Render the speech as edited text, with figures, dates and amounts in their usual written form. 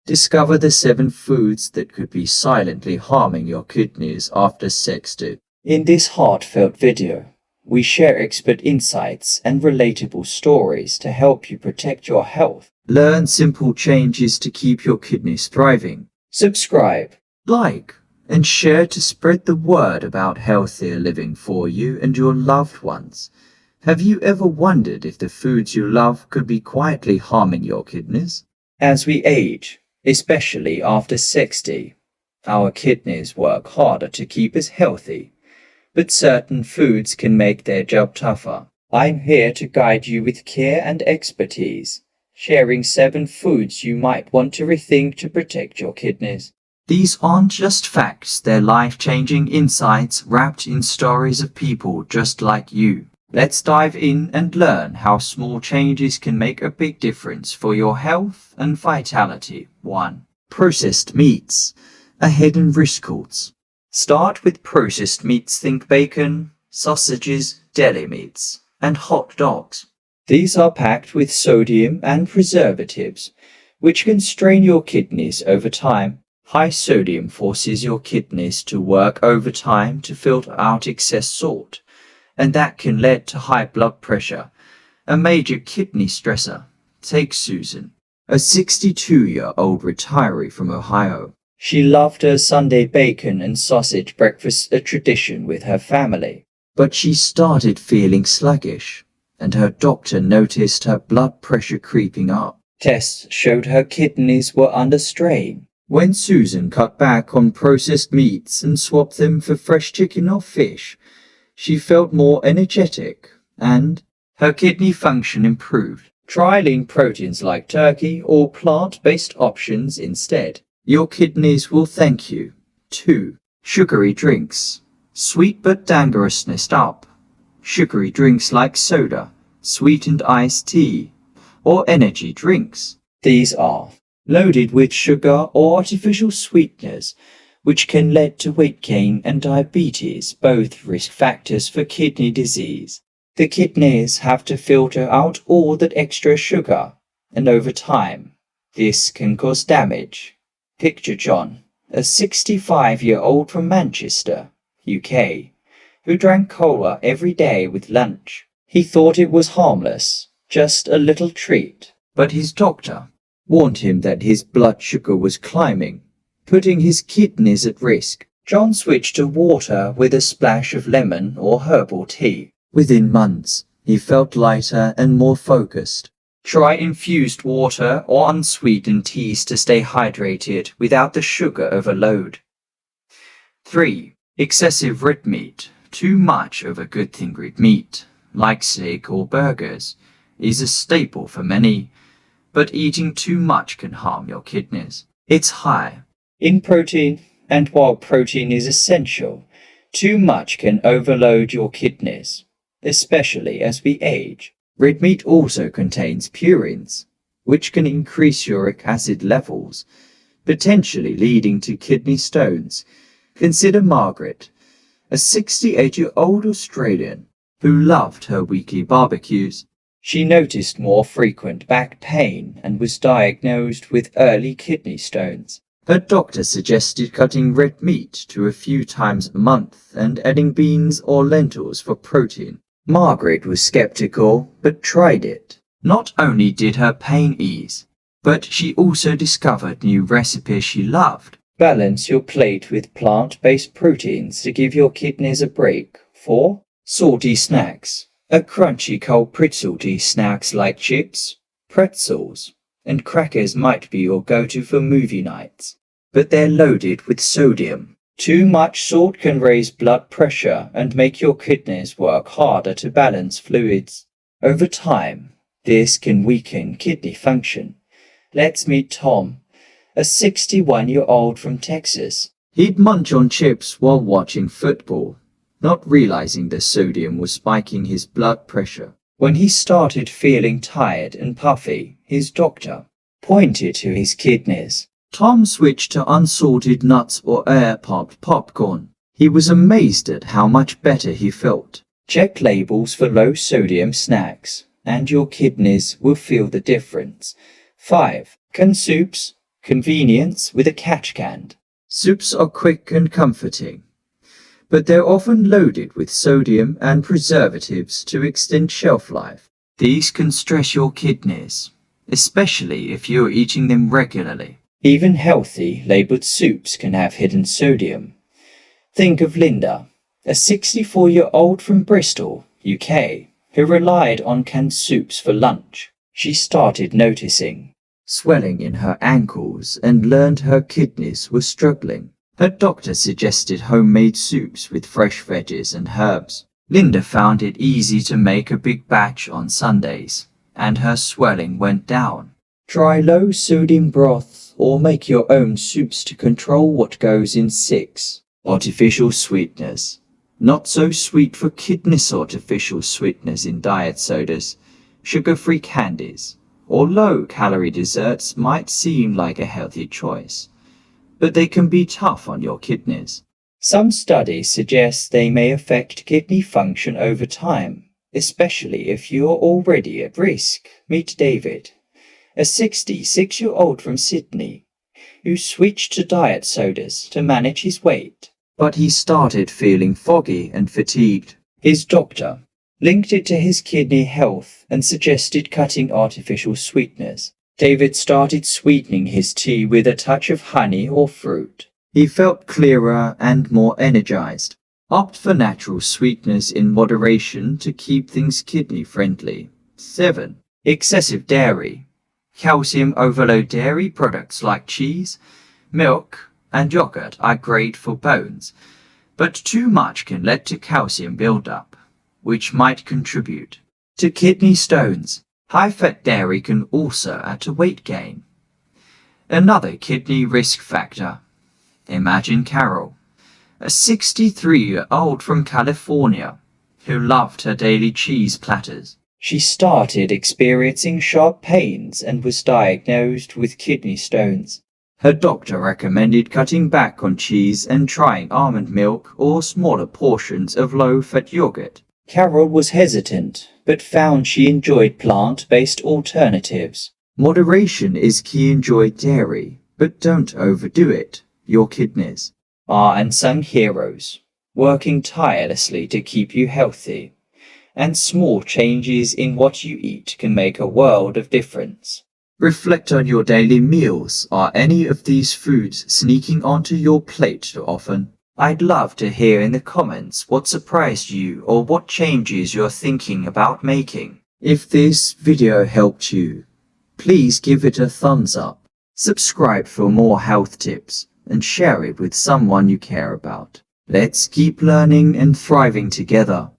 Discover the 7 foods that could be silently harming your kidneys after 60. In this heartfelt video, we share expert insights and relatable stories to help you protect your health. Learn simple changes to keep your kidneys thriving. Subscribe, Like, and share to spread the word about healthier living for you and your loved ones. Have you ever wondered if the foods you love could be quietly harming your kidneys? as we age, especially after 60, our kidneys work harder to keep us healthy, but certain foods can make their job tougher. I'm here to guide you with care and expertise, sharing 7 foods you might want to rethink to protect your kidneys. These aren't just facts, they're life-changing insights wrapped in stories of people just like you. Let's dive in and learn how small changes can make a big difference for your health and vitality. 1. Processed meats. A hidden risk cause. Start with processed meats. Think bacon, sausages, deli meats, and hot dogs. These are packed with sodium and preservatives, which can strain your kidneys over time. High sodium forces your kidneys to work overtime to filter out excess salt, and that can lead to high blood pressure, a major kidney stressor. Take Susan, a 62-year-old retiree from Ohio. She loved her Sunday bacon and sausage breakfast, a tradition with her family. But she started feeling sluggish, and her doctor noticed her blood pressure creeping up. Tests showed her kidneys were under strain. When Susan cut back on processed meats and swapped them for fresh chicken or fish, she felt more energetic, and her kidney function improved. Try lean proteins like turkey or plant-based options instead. Your kidneys will thank you. 2. Sugary drinks. Sweet but dangerousness up. Sugary drinks like soda, sweetened iced tea, or energy drinks. These are loaded with sugar or artificial sweeteners, which can lead to weight gain and diabetes, both risk factors for kidney disease. The kidneys have to filter out all that extra sugar, and over time, this can cause damage. Picture John, a 65-year-old from Manchester, UK, who drank cola every day with lunch. He thought it was harmless, just a little treat. But his doctor warned him that his blood sugar was climbing, putting his kidneys at risk. John switched to water with a splash of lemon or herbal tea. Within months, he felt lighter and more focused. Try infused water or unsweetened teas to stay hydrated without the sugar overload. 3. Excessive red meat. Too much of a good thing red meat, like steak or burgers, is a staple for many, but eating too much can harm your kidneys. It's high in protein, and while protein is essential, too much can overload your kidneys, especially as we age. Red meat also contains purines, which can increase uric acid levels, potentially leading to kidney stones. Consider Margaret, a 68-year-old Australian who loved her weekly barbecues. She noticed more frequent back pain and was diagnosed with early kidney stones. Her doctor suggested cutting red meat to a few times a month and adding beans or lentils for protein. Margaret was skeptical, but tried it. Not only did her pain ease, but she also discovered new recipes she loved. Balance your plate with plant-based proteins to give your kidneys a break. 4. Salty snacks. A crunchy cold pretzel-y snacks like chips, pretzels, and crackers might be your go-to for movie nights, but they're loaded with sodium. Too much salt can raise blood pressure and make your kidneys work harder to balance fluids. Over time, this can weaken kidney function. Let's meet Tom, a 61-year-old from Texas. He'd munch on chips while watching football, not realizing the sodium was spiking his blood pressure. When he started feeling tired and puffy, his doctor pointed to his kidneys. Tom switched to unsalted nuts or air-popped popcorn. He was amazed at how much better he felt. Check labels for low-sodium snacks, and your kidneys will feel the difference. 5. Canned soups. Convenience with a catch can. Soups are quick and comforting, but they're often loaded with sodium and preservatives to extend shelf life. These can stress your kidneys, especially if you're eating them regularly. Even healthy, labeled soups can have hidden sodium. Think of Linda, a 64-year-old from Bristol, UK, who relied on canned soups for lunch. She started noticing swelling in her ankles and learned her kidneys were struggling. Her doctor suggested homemade soups with fresh veggies and herbs. Linda found it easy to make a big batch on Sundays, and her swelling went down. Try low-sodium broth or make your own soups to control what goes in 6. Artificial sweeteners. Not so sweet for kidneys. Artificial sweeteners in diet sodas, sugar-free candies, or low-calorie desserts might seem like a healthy choice, but they can be tough on your kidneys. Some studies suggest they may affect kidney function over time, especially if you're already at risk. Meet David, a 66-year-old from Sydney, who switched to diet sodas to manage his weight. But he started feeling foggy and fatigued. His doctor linked it to his kidney health and suggested cutting artificial sweeteners. David started sweetening his tea with a touch of honey or fruit. He felt clearer and more energized. Opt for natural sweeteners in moderation to keep things kidney-friendly. 7. Excessive dairy. Calcium overload. Dairy products like cheese, milk, and yogurt are great for bones, but too much can lead to calcium buildup, which might contribute to kidney stones. High-fat dairy can also add to weight gain. Another kidney risk factor. Imagine Carol, a 63-year-old from California, who loved her daily cheese platters. She started experiencing sharp pains and was diagnosed with kidney stones. Her doctor recommended cutting back on cheese and trying almond milk or smaller portions of low-fat yogurt. Carol was hesitant, but found she enjoyed plant-based alternatives. Moderation is key. Enjoy dairy, but don't overdo it. Your kidneys are unsung heroes, working tirelessly to keep you healthy. And small changes in what you eat can make a world of difference. Reflect on your daily meals. Are any of these foods sneaking onto your plate too often? I'd love to hear in the comments what surprised you or what changes you're thinking about making. If this video helped you, please give it a thumbs up. Subscribe for more health tips and share it with someone you care about. Let's keep learning and thriving together.